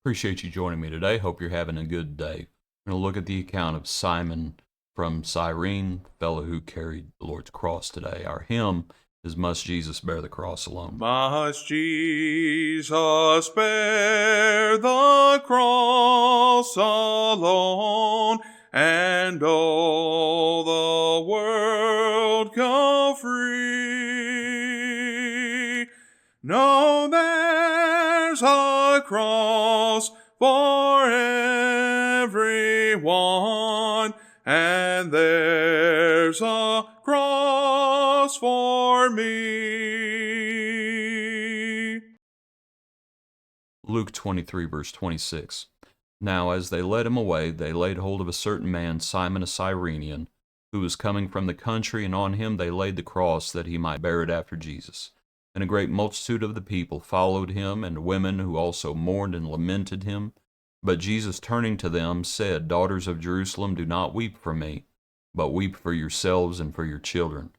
Appreciate you joining me today. Hope you're having a good day. I'm going to look at the account of Simon from Cyrene, the fellow who carried the Lord's cross today. Our hymn is Must Jesus Bear the Cross Alone. Must Jesus bear the cross alone, and all the world go free? No, there's a cross for everyone, and there's a cross for me. Luke 23, verse 26. Now as they led him away, they laid hold of a certain man, Simon a Cyrenian, who was coming from the country, and on him they laid the cross that he might bear it after Jesus. And a great multitude of the people followed him, and women who also mourned and lamented him. But Jesus, turning to them, said, Daughters of Jerusalem, do not weep for me, but weep for yourselves and for your children.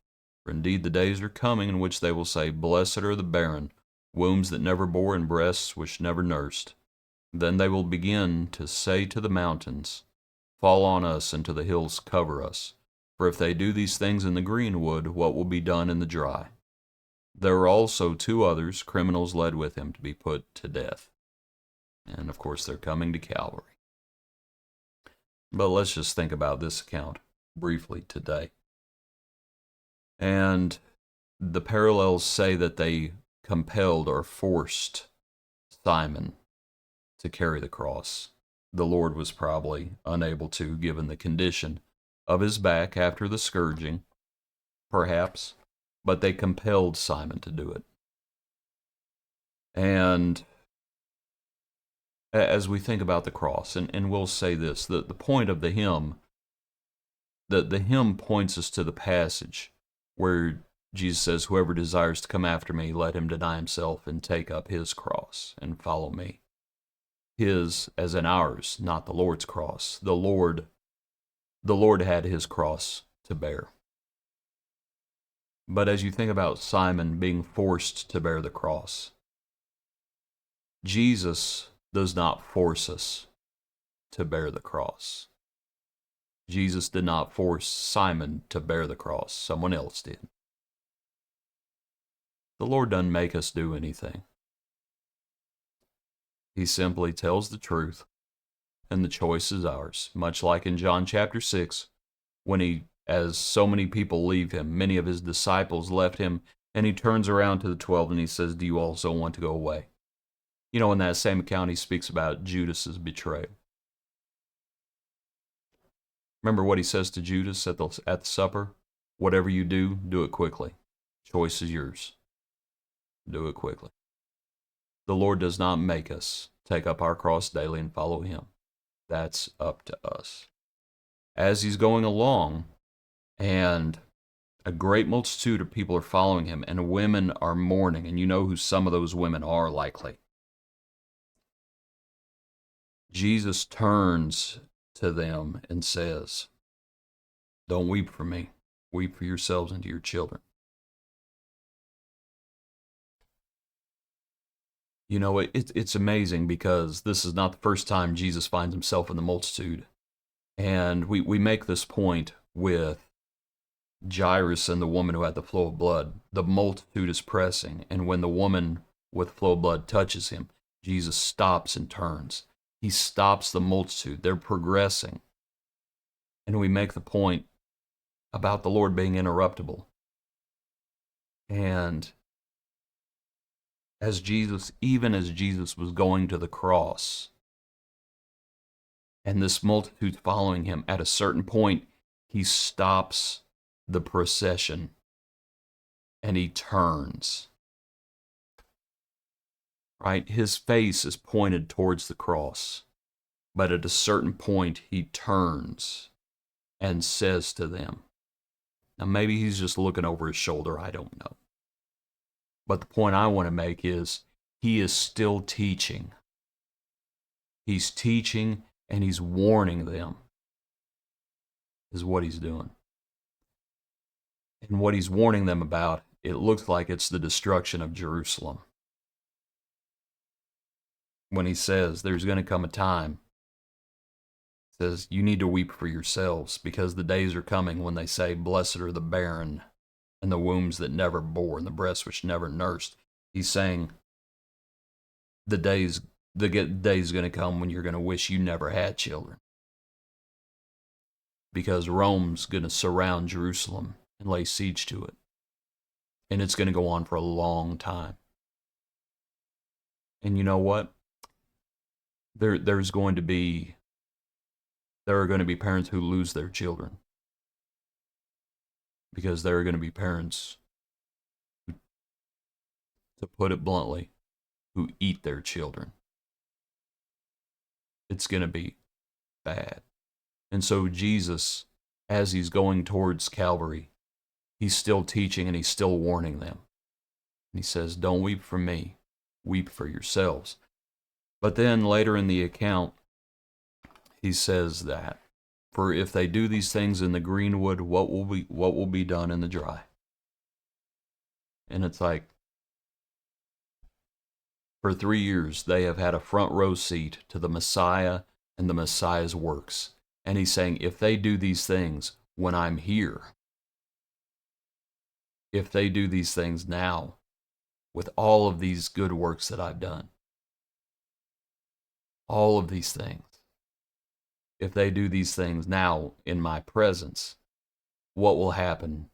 For indeed the days are coming in which they will say, Blessed are the barren, wombs that never bore, and breasts which never nursed. Then they will begin to say to the mountains, Fall on us, and to the hills cover us. For if they do these things in the green wood, what will be done in the dry? There were also two others, criminals led with him to be put to death. And of course, they're coming to Calvary. But let's just think about this account briefly today. And the parallels say that they compelled or forced Simon to carry the cross. The Lord was probably unable to, given the condition of his back after the scourging, perhaps, but they compelled Simon to do it. And as we think about the cross, and we'll say this, the point of the hymn, the hymn points us to the passage where Jesus says, Whoever desires to come after me, let him deny himself and take up his cross and follow me. His, as in ours, not the Lord's cross. The Lord had his cross to bear. But as you think about Simon being forced to bear the cross, Jesus does not force us to bear the cross. Jesus did not force Simon to bear the cross. Someone else did. The Lord doesn't make us do anything. He simply tells the truth, and the choice is ours. Much like in John chapter 6, when he, as so many people leave him, many of his disciples left him, and he turns around to the 12 and he says, Do you also want to go away? You know, in that same account, he speaks about Judas's betrayal. Remember what he says to Judas at the supper? Whatever you do, do it quickly. Choice is yours. Do it quickly. The Lord does not make us take up our cross daily and follow him. That's up to us. As he's going along, and a great multitude of people are following him, and women are mourning, and you know who some of those women are likely. Jesus turns to them and says, Don't weep for me. Weep for yourselves and your children. You know, it's amazing because this is not the first time Jesus finds himself in the multitude. And we make this point with Jairus and the woman who had the flow of blood. The multitude is pressing, and when the woman with flow of blood touches him, Jesus stops and turns. He stops the multitude. They're progressing. And we make the point about the Lord being interruptible. And even as Jesus was going to the cross, and this multitude following him, at a certain point, he stops the procession and he turns. Right? His face is pointed towards the cross, but at a certain point, he turns and says to them, now maybe he's just looking over his shoulder, I don't know. But the point I want to make is he is still teaching. He's teaching and he's warning them, is what he's doing. And what he's warning them about, it looks like it's the destruction of Jerusalem. when he says there's going to come a time, he says, you need to weep for yourselves because the days are coming when they say, blessed are the barren and the wombs that never bore and the breasts which never nursed. He's saying the day's going to come when you're going to wish you never had children, because Rome's going to surround Jerusalem and lay siege to it, and it's going to go on for a long time. And you know what? There are going to be parents who lose their children, because there are going to be parents, to put it bluntly, who eat their children. It's going to be bad. And so Jesus, as he's going towards Calvary, he's still teaching and he's still warning them. And he says, don't weep for me, weep for yourselves. But then later in the account, he says that, for if they do these things in the greenwood, what will be done in the dry? And it's like, for 3 years, they have had a front row seat to the Messiah and the Messiah's works. And he's saying, if they do these things when I'm here, if they do these things now, with all of these good works that I've done, all of these things, if they do these things now in my presence, what will happen?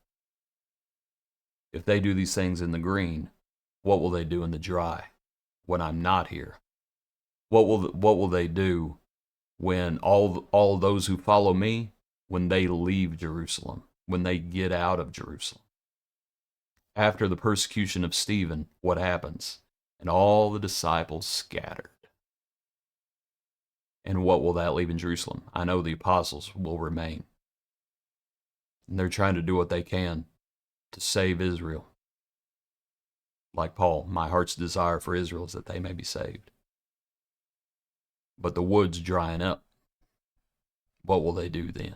If they do these things in the green, what will they do in the dry when I'm not here? What will they do when all those who follow me, when they leave Jerusalem, when they get out of Jerusalem? After the persecution of Stephen, what happens? And all the disciples scattered. And what will that leave in Jerusalem? I know the apostles will remain. And they're trying to do what they can to save Israel. Like Paul, my heart's desire for Israel is that they may be saved. But the wood's drying up. What will they do then?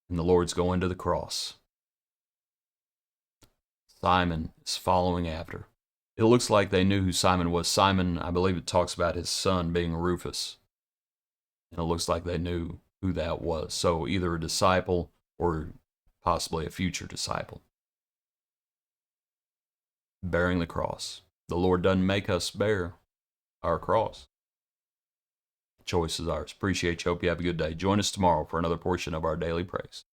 And the Lord's going to the cross. Simon is following after. It looks like they knew who Simon was. Simon, I believe it talks about his son being Rufus. And it looks like they knew who that was. So either a disciple or possibly a future disciple. Bearing the cross. The Lord doesn't make us bear our cross. Choice is ours. Appreciate you. Hope you have a good day. Join us tomorrow for another portion of our daily praise.